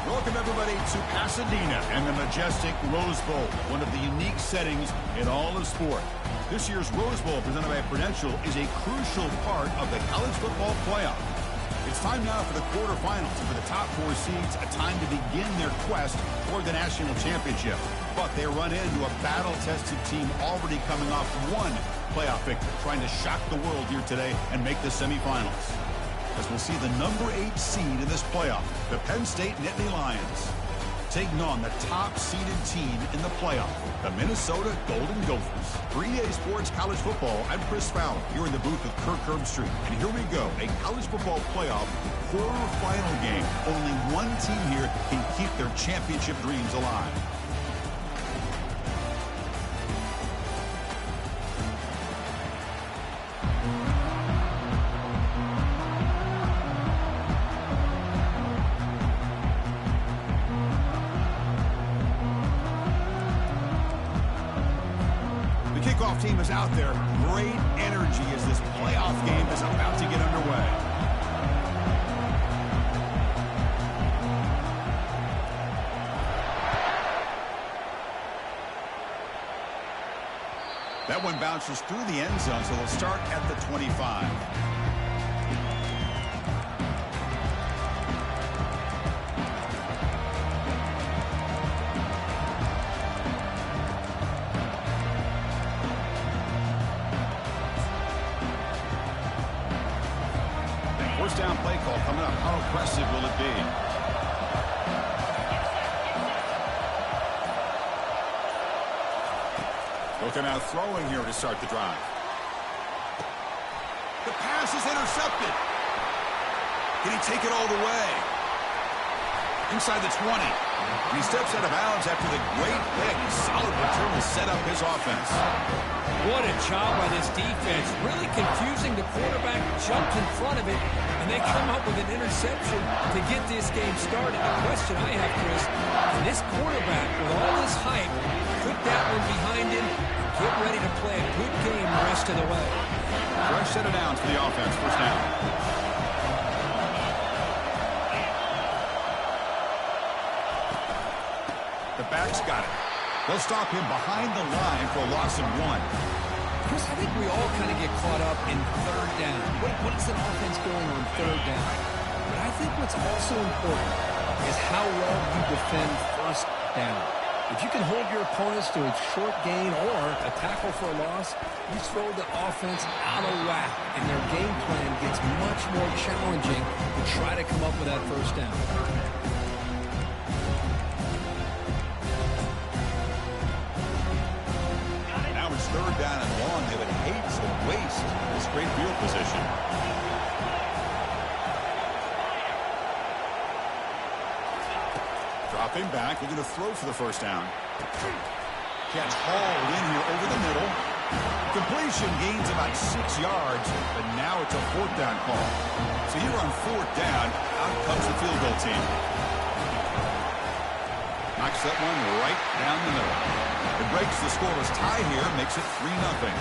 Welcome, everybody, to Pasadena and the majestic Rose Bowl, one of the unique settings in all of sport. This year's Rose Bowl, presented by Prudential, is a crucial part of the college football playoff. It's time now for the quarterfinals, and for the top 4 seeds, a time to begin their quest for the national championship. But they run into a battle-tested team already coming off one playoff victory, trying to shock the world here today and make the semifinals. As we'll see the number 8 seed in this playoff, the Penn State Nittany Lions, taking on the top-seeded team in the playoff, the Minnesota Golden Gophers. For EA Sports College Football, I'm Chris Fowler, here in the booth with Kirk Herbstreit. And here we go, a college football playoff quarterfinal game. Only one team here can keep their championship dreams alive. Kickoff team is out there. Great energy as this playoff game is about to get underway. That one bounces through the end zone, so they'll start at the 25. Down play call coming up. How aggressive will it be? Looking out throwing here to start the drive. The pass is intercepted. Can he take it all the way? Inside the 20. And he steps out of bounds after the great pick. Solid return to set up his offense. What a job by this defense. Really confusing. The quarterback jumped in front of it, and they come up with an interception to get this game started. The question I have, Chris, can this quarterback, with all this hype, put that one behind him and get ready to play a good game the rest of the way? Fresh set of downs for the offense. First down. The back's got it. They'll stop him behind the line for a loss of 1. Chris, I think we all kind of get caught up in third down. What is an offense going on third down? But I think what's also important is how well you defend first down. If you can hold your opponents to a short gain or a tackle for a loss, you throw the offense out of whack, and their game plan gets much more challenging to try to come up with that first down. Third down and long. They would hate to waste this great field position. Dropping back, looking to throw for the first down. Catch hauled in here over the middle. Completion gains about 6 yards, but now it's a 4th down call. So here on 4th down, out comes the field goal team. Knocks that one right down the middle. It breaks the scoreless tie here, makes it 3-0.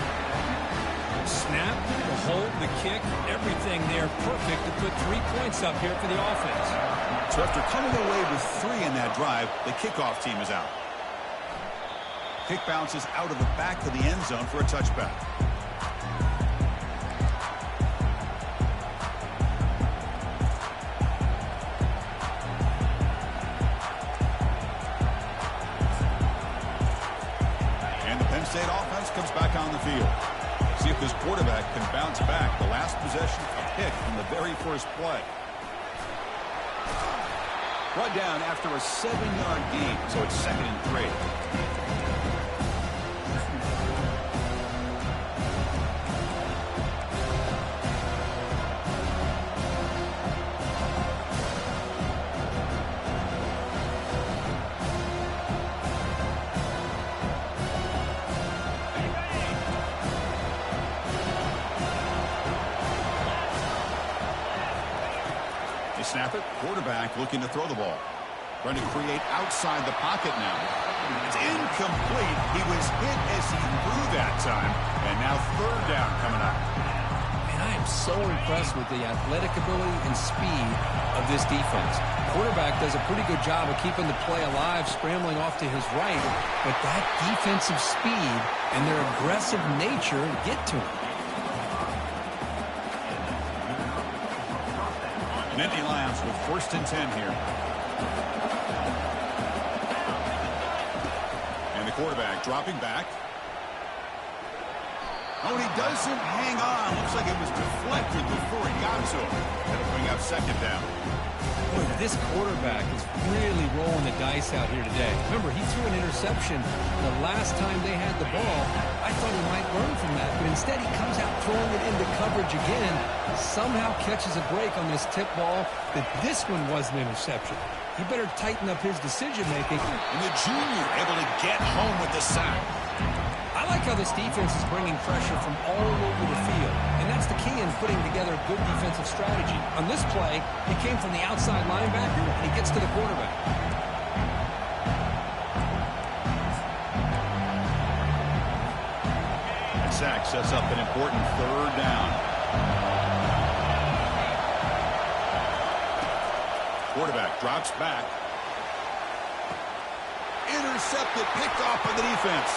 Snap, the hold, the kick, everything there perfect to put 3 points up here for the offense. So after coming away with 3 in that drive, the kickoff team is out. Kick bounces out of the back of the end zone for a touchback. State offense comes back on the field. See if this quarterback can bounce back. The last possession, a pick from the very first play. Brought down after a 7-yard gain, so it's 2nd and 3. Snap it. Quarterback looking to throw the ball. Trying to create outside the pocket now. It's incomplete. He was hit as he threw that time. And now 3rd down coming up. Man, I am so impressed with the athletic ability and speed of this defense. Quarterback does a pretty good job of keeping the play alive, scrambling off to his right, but that defensive speed and their aggressive nature get to him. Nittany Lions with 1st and 10 here. And the quarterback dropping back. Oh, and he doesn't hang on. Looks like it was deflected before he got to him. That'll bring up 2nd down. Boy, this quarterback is really rolling the dice out here today. Remember, he threw an interception the last time they had the ball. I thought he might learn from that, but instead he comes out throwing it into coverage again. Somehow catches a break on this tip ball that this one was an interception. He better tighten up his decision-making. And the junior able to get home with the sack. I like how this defense is bringing pressure from all over the field, and that's the key in putting together a good defensive strategy. On this play, he came from the outside linebacker, and he gets to the quarterback. That sack sets up an important 3rd down. Quarterback drops back. Intercepted, picked off by the defense.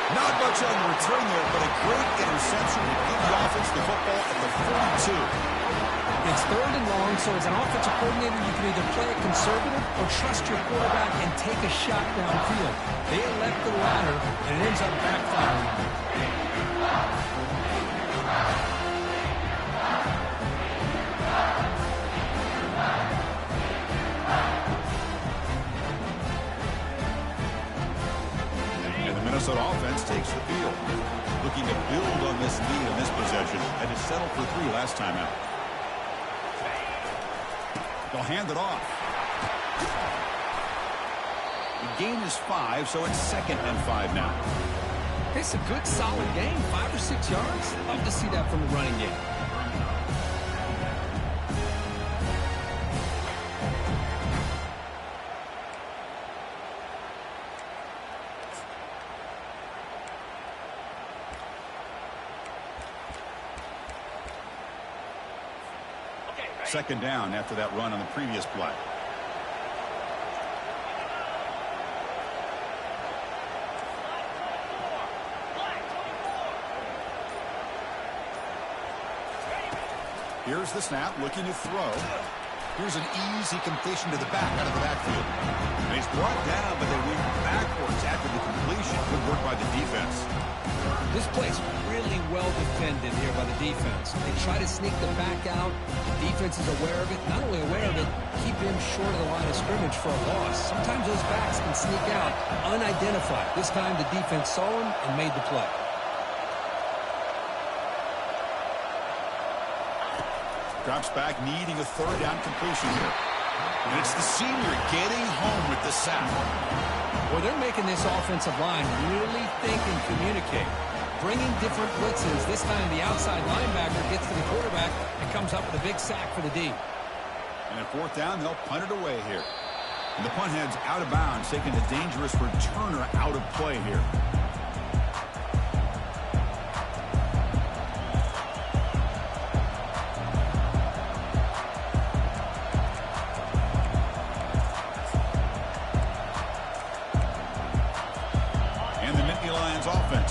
Not much on the return there, but a great interception to give the offense the football at the 42. It's 3rd and long, so as an offensive coordinator, you can either play it conservative or trust your quarterback and take a shot downfield. They elect the latter, and it ends up backfiring. Minnesota offense takes the field. Looking to build on this lead in this possession. Had to settle for 3 last time out. They'll hand it off. The gain is 5, so it's 2nd and 5 now. It's a good, solid game. 5 or 6 yards. Love to see that from the running game. Second down after that run on the previous play. Here's the snap, looking to throw. Here's an easy completion to the back out of the backfield. And he's brought down, but they went backwards after the completion. Good work by the defense. This play's really well defended here by the defense. They try to sneak the back out. The defense is aware of it. Not only aware of it, keep him short of the line of scrimmage for a loss. Sometimes those backs can sneak out unidentified. This time the defense saw him and made the play. Drops back, needing a 3rd down completion here. And it's the senior getting home with the sack. Well, they're making this offensive line really think and communicate. Bringing different blitzes. This time the outside linebacker gets to the quarterback and comes up with a big sack for the D. And at 4th down, they'll punt it away here. And the punt heads out of bounds, taking a dangerous returner out of play here.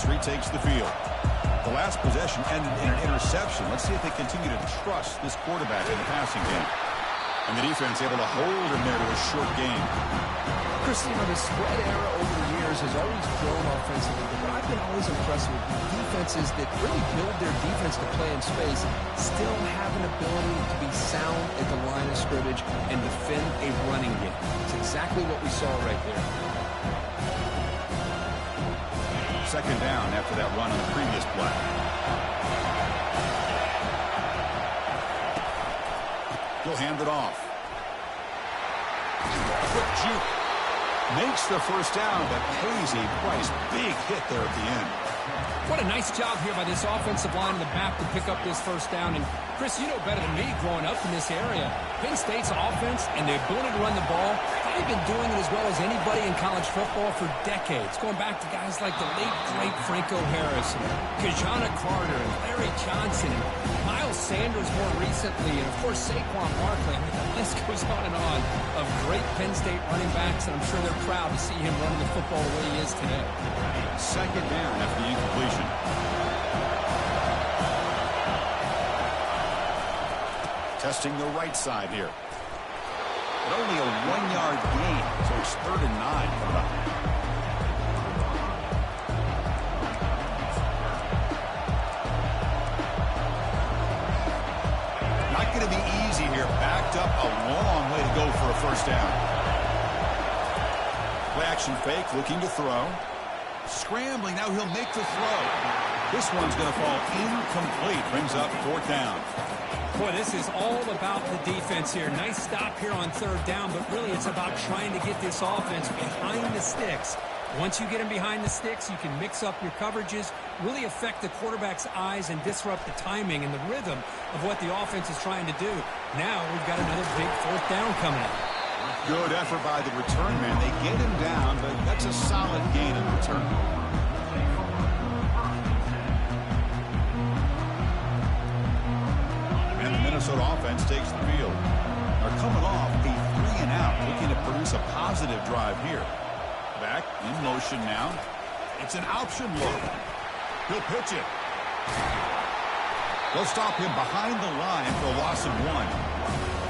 Retakes the field. The last possession ended in an interception. Let's see if they continue to trust this quarterback in the passing game. And the defense able to hold him there to a short gain. Chris, you know, the spread era over the years has always grown offensively, but I've been always impressed with defenses that really build their defense to play in space, still have an ability to be sound at the line of scrimmage and defend a running game. It's exactly what we saw right there. Second down after that run on the previous play. He'll hand it off. Quick juke. Makes the 1st down, but pays a price. Big hit there at the end. What a nice job here by this offensive line in the back to pick up this 1st down. And, Chris, you know better than me growing up in this area. Penn State's offense and the ability to run the ball, They've been doing it as well as anybody in college football for decades, going back to guys like the late, great Franco Harris, and Kajana Carter, and Larry Johnson, and Miles Sanders more recently, and, of course, Saquon Barkley. I mean, the list goes on and on of great Penn State running backs, and I'm sure they're proud to see him running the football the way he is today. Second down after the incompletion. Testing the right side here. But only a 1-yard gain, so it's 3rd and 9 coming up. Not going to be easy here. Backed up a long way to go for a first down. Play action fake, looking to throw. Scrambling, now he'll make the throw. This one's going to fall incomplete. Brings up 4th down. Boy, this is all about the defense here. Nice stop here on 3rd down, but really it's about trying to get this offense behind the sticks. Once you get them behind the sticks, you can mix up your coverages, really affect the quarterback's eyes, and disrupt the timing and the rhythm of what the offense is trying to do. Now we've got another big 4th down coming up. Good effort by the return man. They get him down, but that's a solid gain in return. And the Minnesota offense takes the field. They're coming off a 3-and-out, looking to produce a positive drive here. Back in motion now. It's an option look. He'll pitch it. They'll stop him behind the line for a loss of 1.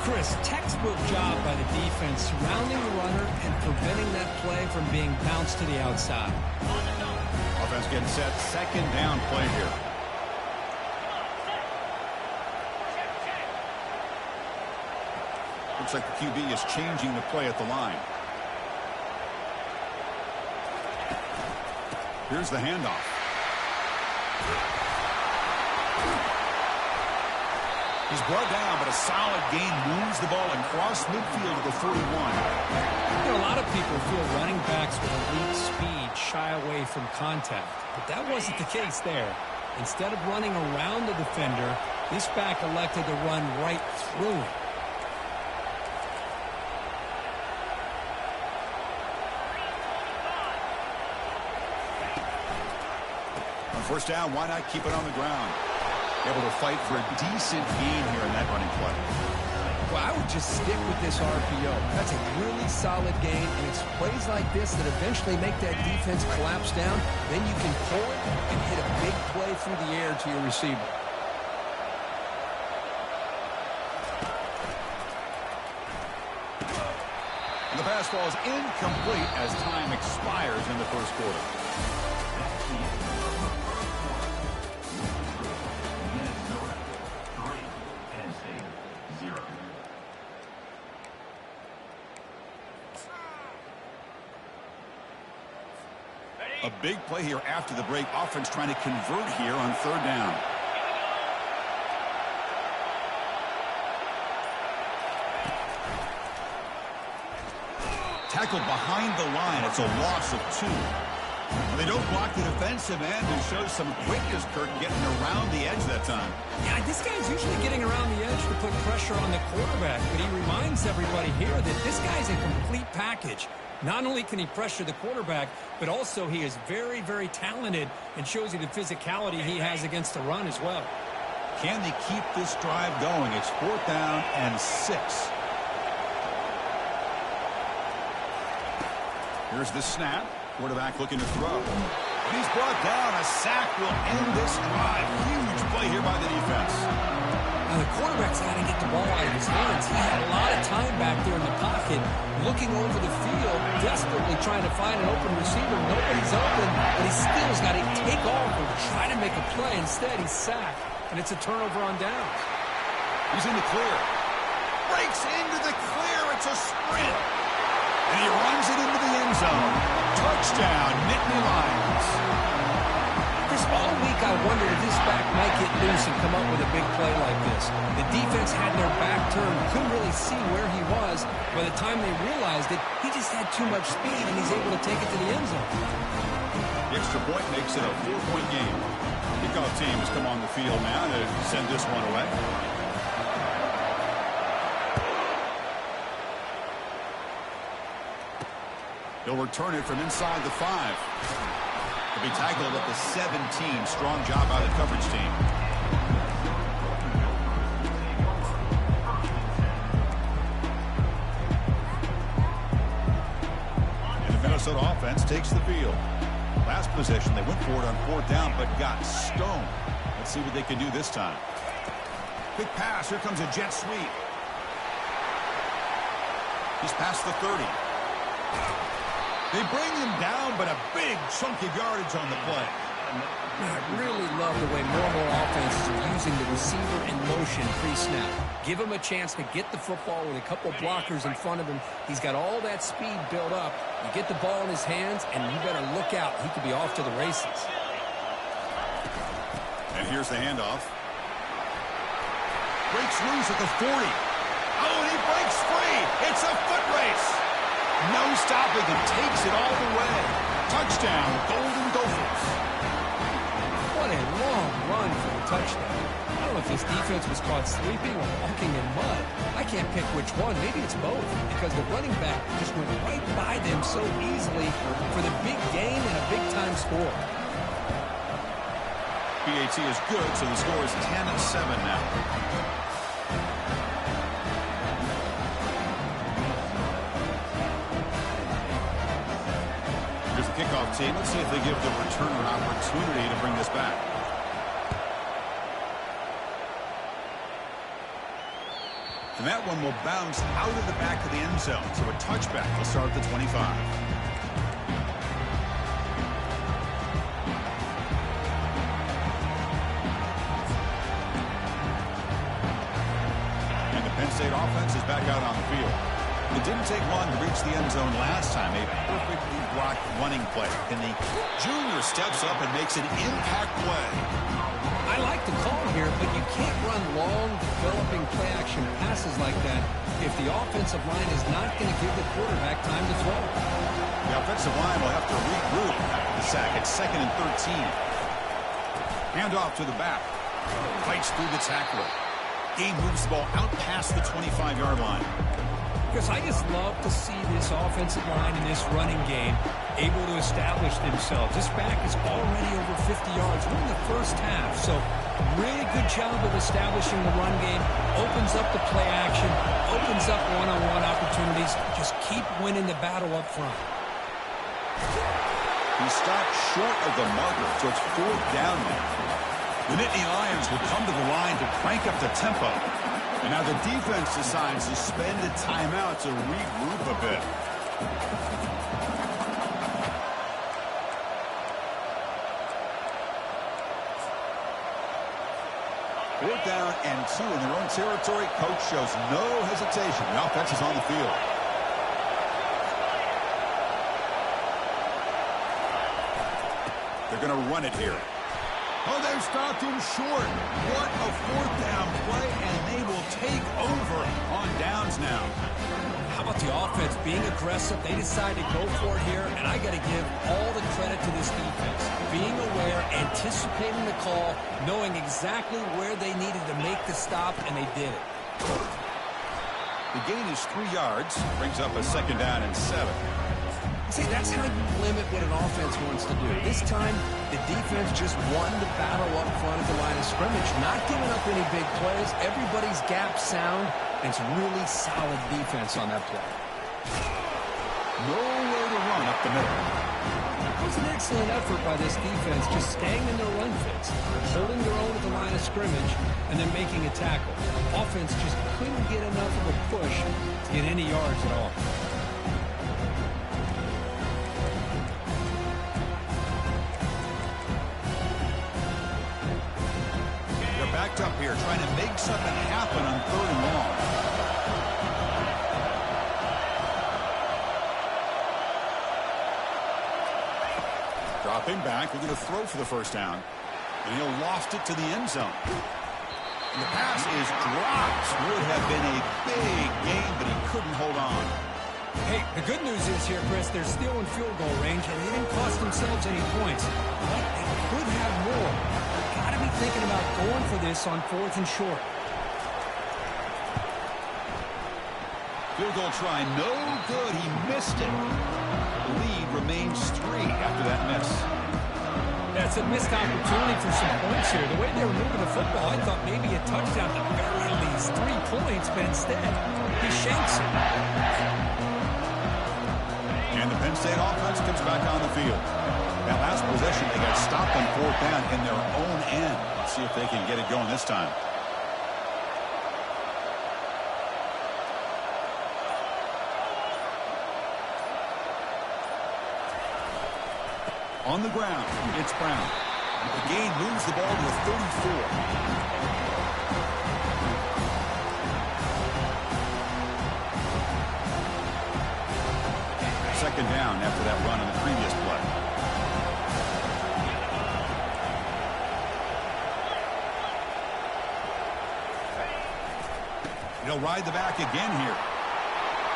Chris, textbook job by the defense surrounding the runner and preventing that play from being bounced to the outside. Offense getting set. 2nd down play here. Looks like the QB is changing the play at the line. Here's the handoff. He's brought down, but a solid gain moves the ball across midfield to the 41. You know, a lot of people feel running backs with elite speed shy away from contact, but that wasn't the case there. Instead of running around the defender, this back elected to run right through him. On 1st down, why not keep it on the ground? Able to fight for a decent gain here in that running play. Well, I would just stick with this RPO. That's a really solid gain, and it's plays like this that eventually make that defense collapse down. Then you can pull it and hit a big play through the air to your receiver. And the pass falls incomplete as time expires in the 1st quarter. A big play here after the break. Offense trying to convert here on 3rd down. Tackled behind the line. It's a loss of 2. They don't block the defensive end and shows some quickness, Kirk, getting around the edge that time. Yeah, this guy's usually getting around the edge to put pressure on the quarterback, but he reminds everybody here that this guy's a complete package. Not only can he pressure the quarterback, but also he is very, very talented and shows you the physicality he has against the run as well. Can they keep this drive going? It's 4th down and 6. Here's the snap. Quarterback looking to throw. He's brought down. A sack will end this drive. Huge play here by the defense. Now, the quarterback's got to get the ball out of his hands. He had a lot of time back there in the pocket, looking over the field, desperately trying to find an open receiver. Nobody's open, but he still's got to take off or try to make a play. Instead, he's sacked, and it's a turnover on downs. He's in the clear. Breaks into the clear. It's a sprint. And he runs it into the end zone. Touchdown, Nittany Lions. Chris, all week I wondered if this back might get loose and come up with a big play like this. The defense had their back turned, couldn't really see where he was. By the time they realized it, he just had too much speed, and he's able to take it to the end zone. The extra point makes it a 4-point game. Kickoff team has come on the field now to send this one away. He'll return it from inside the 5. He'll be tackled at the 17. Strong job by the coverage team. And the Minnesota offense takes the field. Last possession, they went for it on 4th down, but got stoned. Let's see what they can do this time. Quick pass. Here comes a jet sweep. He's past the 30. They bring him down, but a big chunk of yardage on the play. I really love the way more and more offenses are using the receiver in motion pre-snap. Give him a chance to get the football with a couple blockers in front of him. He's got all that speed built up. You get the ball in his hands, and you better look out. He could be off to the races. And here's the handoff. Breaks loose at the 40. Oh, and he breaks free. It's a foot race. No stopping him. Takes it all the way. Touchdown, Golden Gophers. What a long run for the touchdown. I don't know if this defense was caught sleeping or walking in mud. I can't pick which one. Maybe it's both, because the running back just went right by them so easily for the big gain and a big-time score. PAT is good, so the score is 10-7 now. Here's the kickoff team. Let's see if they give the returner an opportunity to bring this back. And that one will bounce out of the back of the end zone. So a touchback will start at the 25. And the Penn State offense is back out on the field. It didn't take long to reach the end zone last time. A perfectly blocked running play. And the junior steps up and makes an impact play. I like the call here, but you can't run long, developing play-action passes like that if the offensive line is not going to give the quarterback time to throw. The offensive line will have to regroup after the sack. It's 2nd and 13. Hand off to the back. Fights through the tackler. Game moves the ball out past the 25-yard line. Because I just love to see this offensive line in this running game able to establish themselves. This back is already over 50 yards. We're in the first half, so really good job of establishing the run game. Opens up the play action, opens up one-on-one opportunities. Just keep winning the battle up front. He stopped short of the marker, so it's 4th down now. The Nittany Lions will come to the line to crank up the tempo. And now the defense decides to spend a timeout to regroup a bit. Fourth down and 2 in their own territory. Coach shows no hesitation. The offense is on the field. They're going to run it here. Oh, they've stopped him short. What a 4th down play, and they will take over on downs now. How about the offense being aggressive? They decide to go for it here, and I got to give all the credit to this defense. Being aware, anticipating the call, knowing exactly where they needed to make the stop, and they did it. The gain is 3 yards, brings up a 2nd down and 7. See, that's how you limit what an offense wants to do. This time, the defense just won the battle up front of the line of scrimmage, not giving up any big plays. Everybody's gap sound, and it's really solid defense on that play. Nowhere to run up the middle. It was an excellent effort by this defense, just staying in their run fits, holding their own at the line of scrimmage, and then making a tackle. Offense just couldn't get enough of a push to get any yards at all. Backed up here, trying to make something happen on 3rd and long. Dropping back, we're going to throw for the 1st down. And he'll loft it to the end zone. And the pass is dropped. Would have been a big gain, but he couldn't hold on. Hey, the good news is here, Chris, they're still in field goal range, and they didn't cost themselves any points. But they could have more. Got to be thinking about going for this on 4th and short. Field goal try, no good. He missed it. lead remains 3 after that miss. That's a missed opportunity for some points here. The way they were moving the football, I thought maybe a touchdown at the very least, 3 points, but instead he shanks it. And the Penn State offense comes back on the field. That last possession, they got stopped on 4th down in their own end. Let's see if they can get it going this time. On the ground, it's Brown. The gain moves the ball to a 34. Second down after that run on the previous play. He'll ride the back again here.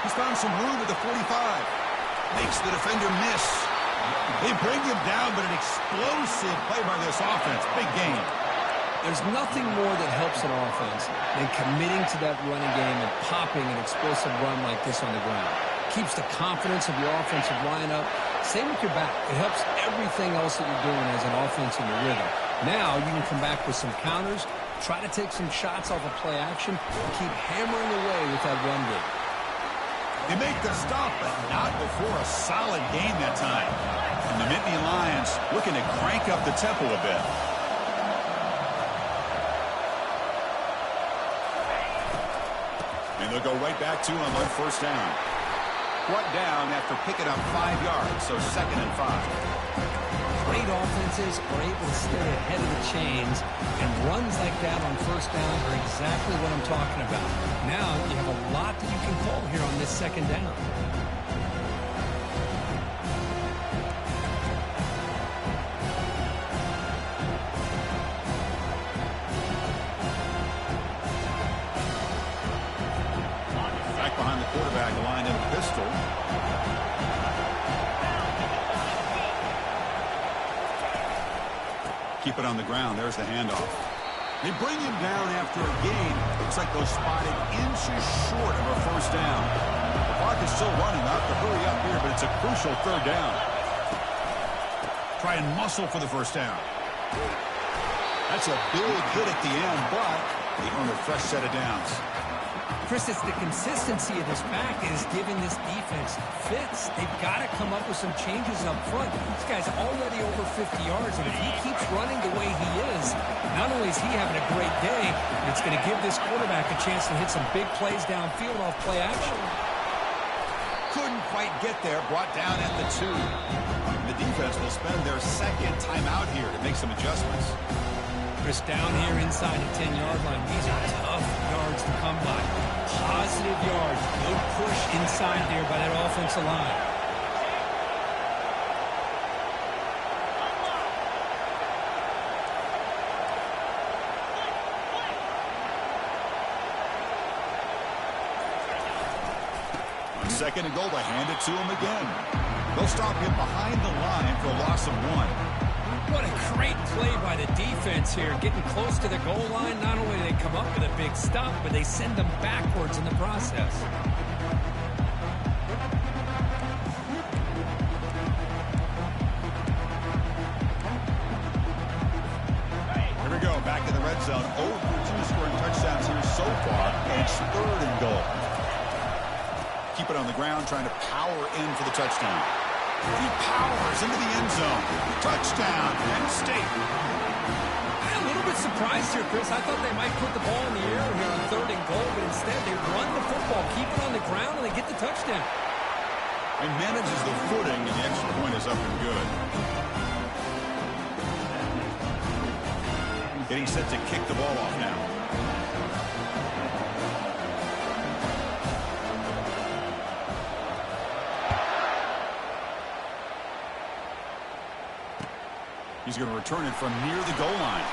He's found some room at the 45. Makes the defender miss. They bring him down, but an explosive play by this offense. Big game. There's nothing more that helps an offense than committing to that running game and popping an explosive run like this on the ground. Keeps the confidence of your offensive lineup. Same with your back. It helps everything else that you're doing as an offense in your rhythm. Now you can come back with some counters, try to take some shots off of play action, and keep hammering away with that run game. They make the stop, but not before a solid game that time. And the Nittany Lions looking to crank up the tempo a bit. And they'll go right back to him on 1st down. Brought down after picking up 5 yards, so 2nd and 5. Great offenses are able to stay ahead of the chains, and runs like that on 1st down are exactly what I'm talking about. Now you have a lot that you can call here on this 2nd down. Back behind the quarterback, line in a pistol. Keep it on the ground. There's the handoff. They bring him down after a gain. Looks like they'll spot it inches short of a 1st down. The clock is still running. They'll have to hurry up here, but it's a crucial 3rd down. Try and muscle for the 1st down. That's a big hit at the end, but they earn a fresh set of downs. Chris, it's the consistency of this back that is giving this defense fits. They've got to come up with some changes up front. This guy's already over 50 yards, and if he keeps running the way he is, not only is he having a great day, it's going to give this quarterback a chance to hit some big plays downfield off play action. Couldn't quite get there. Brought down at the 2. The defense will spend their 2nd timeout here to make some adjustments. Chris, down here inside the 10-yard line, these are tough yards to come by. Positive yards. Good push inside there by that offensive line. On 2nd and goal, they hand it to him again. They'll stop him behind the line for a loss of 1. What a great play by the defense here. Getting close to the goal line, not only do they come up with a big stop, but they send them backwards in the process. Here we go, back in the red zone. 0 for 2 scoring touchdowns here so far, and it's 3rd and goal. Keep it on the ground, trying to power in for the touchdown. He powers into the end zone. Touchdown, Penn State. I'm a little bit surprised here, Chris. I thought they might put the ball in the air here on 3rd and goal, but instead they run the football, keep it on the ground, and they get the touchdown. And manages the footing, and the extra point is up and good. Getting set to kick the ball off now. He's going to return it from near the goal line.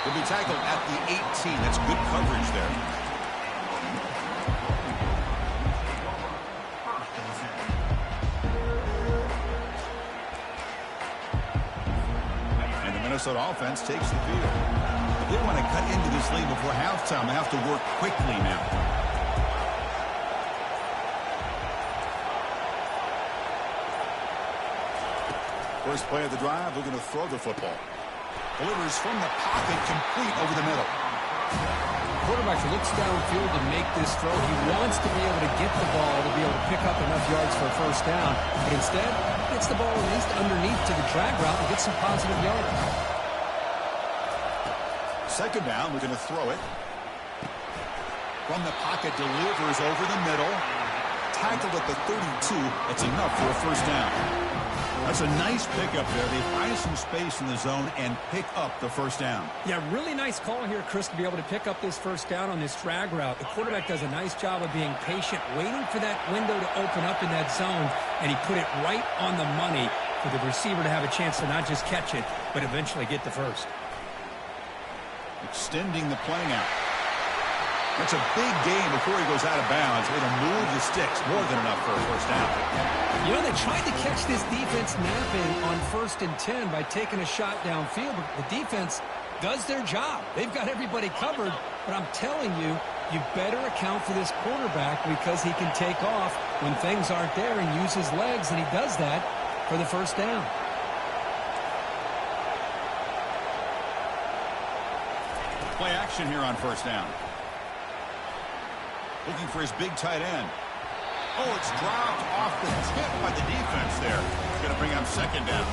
He'll be tackled at the 18. That's good coverage there. And the Minnesota offense takes the field. If they want to cut into this lead before halftime, they have to work quickly now. First play of the drive, they're going to throw the football. Delivers from the pocket, complete over the middle. Quarterback looks downfield to make this throw. He wants to be able to get the ball to be able to pick up enough yards for a first down. But instead, gets the ball at least underneath to the drag route and gets some positive yardage. Second down, we're going to throw it. From the pocket, delivers over the middle. Tackled at the 32. That's enough for a first down. That's a nice pickup there. They find some space in the zone and pick up the first down. Yeah, really nice call here, Chris, to be able to pick up this first down on this drag route. The quarterback does a nice job of being patient, waiting for that window to open up in that zone, and he put it right on the money for the receiver to have a chance to not just catch it, but eventually get the first. Extending the play out. That's a big gain before he goes out of bounds. It'll move the sticks, more than enough for a first down. You know, they tried to catch this defense napping on 1st and 10 by taking a shot downfield, but the defense does their job. They've got everybody covered, but I'm telling you, you better account for this quarterback because he can take off when things aren't there and use his legs, and he does that for the first down. Play action here on first down. Looking for his big tight end. Oh, it's dropped off the tip by the defense there. It's going to bring him second down.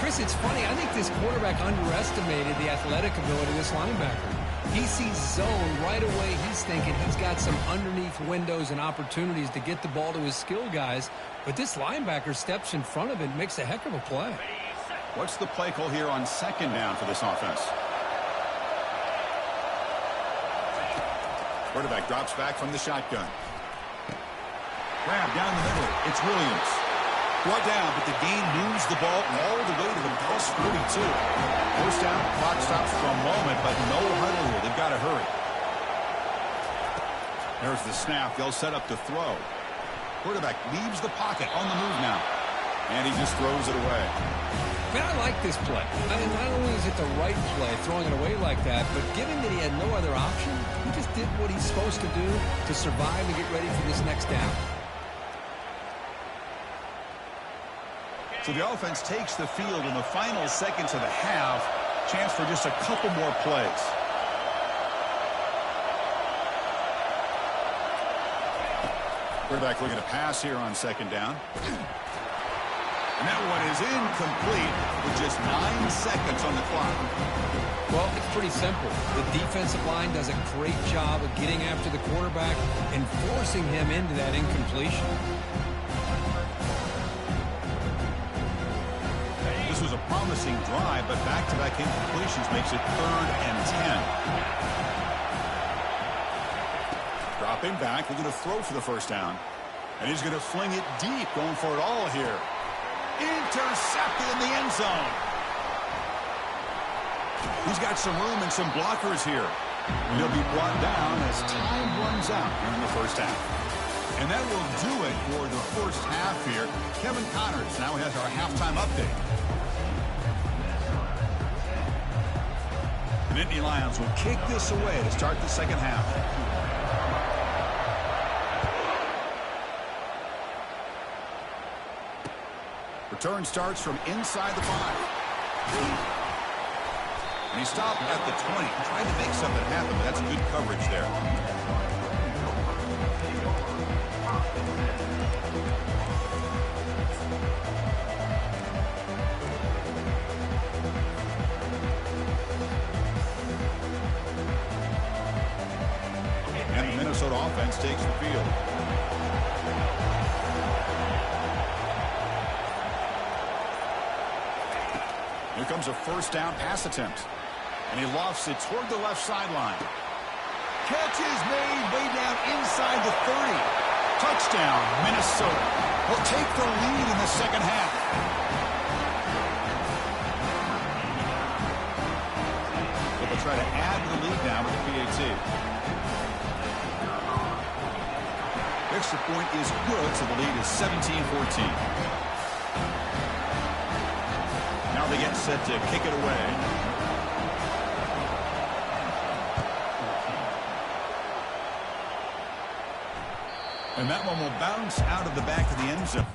Chris, it's funny. I think this quarterback underestimated the athletic ability of this linebacker. He sees zone right away. He's thinking he's got some underneath windows and opportunities to get the ball to his skill guys. But this linebacker steps in front of it and makes a heck of a play. What's the play call here on second down for this offense? Quarterback drops back from the shotgun. Grab down the middle. It's Williams. Brought down, but the gain moves the ball all the way to the plus 42. First down, clock stops for a moment, but no huddle here. They've got to hurry. There's the snap. They'll set up to throw. Quarterback leaves the pocket on the move now. And he just throws it away. Man, I like this play. I mean, not only is it the right play, throwing it away like that, but given that he had no other option, he just did what he's supposed to do to survive and get ready for this next down. So the offense takes the field in the final seconds of the half. Chance for just a couple more plays. Quarterback looking to pass here on second down. And that one is incomplete with just 9 seconds on the clock. Well, it's pretty simple. The defensive line does a great job of getting after the quarterback and forcing him into that incompletion. This was a promising drive, but back-to-back incompletions makes it 3rd and 10. Dropping back, looking to throw for the first down. And he's going to fling it deep, going for it all here. Intercepted in the end zone. He's got some room and some blockers here. And he'll be brought down as time runs out here in the first half. And that will do it for the first half here. Kevin Connors now has our halftime update. The Nittany Lions will kick this away to start the second half. Return starts from inside the 5. And he stopped at the 20. Trying to make something happen, but that's good coverage there. And the Minnesota offense takes the field. Here comes a first down pass attempt. And he lofts it toward the left sideline. Catch is made way down inside the 30. Touchdown, Minnesota. Will take the lead in the second half. But they'll try to add to the lead now with the PAT. Extra point is good, so the lead is 17-14. Now they get set to kick it away. And that one will bounce out of the back of the end zone.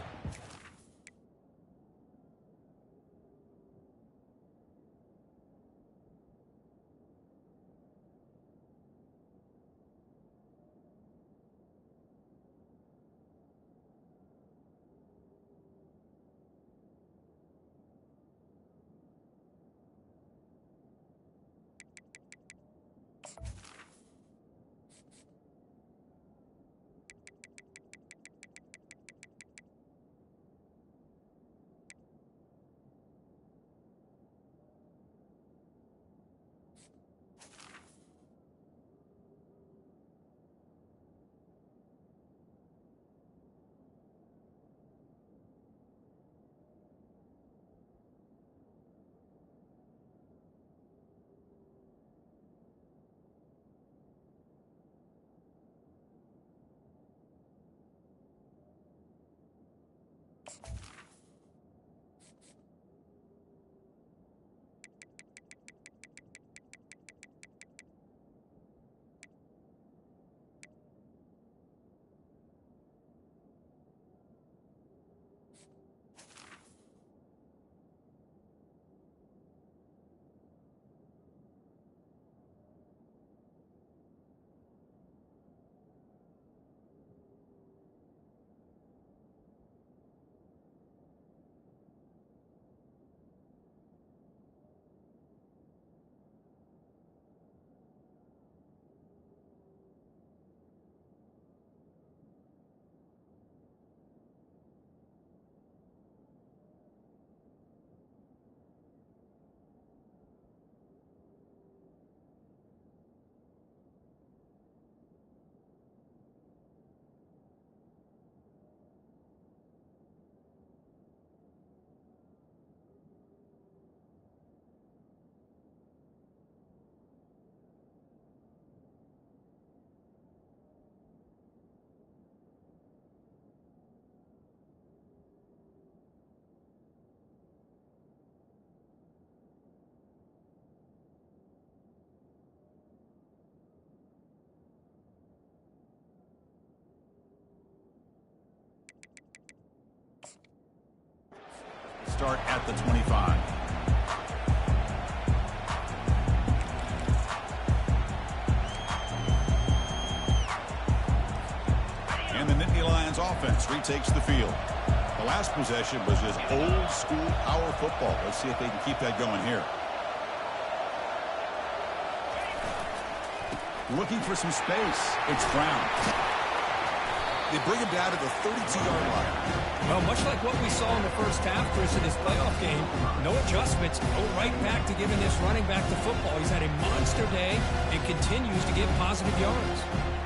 start at the 25. And the Nittany Lions offense retakes the field. The last possession was just old school power football. Let's see if they can keep that going here. Looking for some space. It's Brown. They bring him down to the 32-yard line. Well, much like what we saw in the first half, Chris, in this playoff game, no adjustments, go right back to giving this running back the football. He's had a monster day and continues to get positive yards.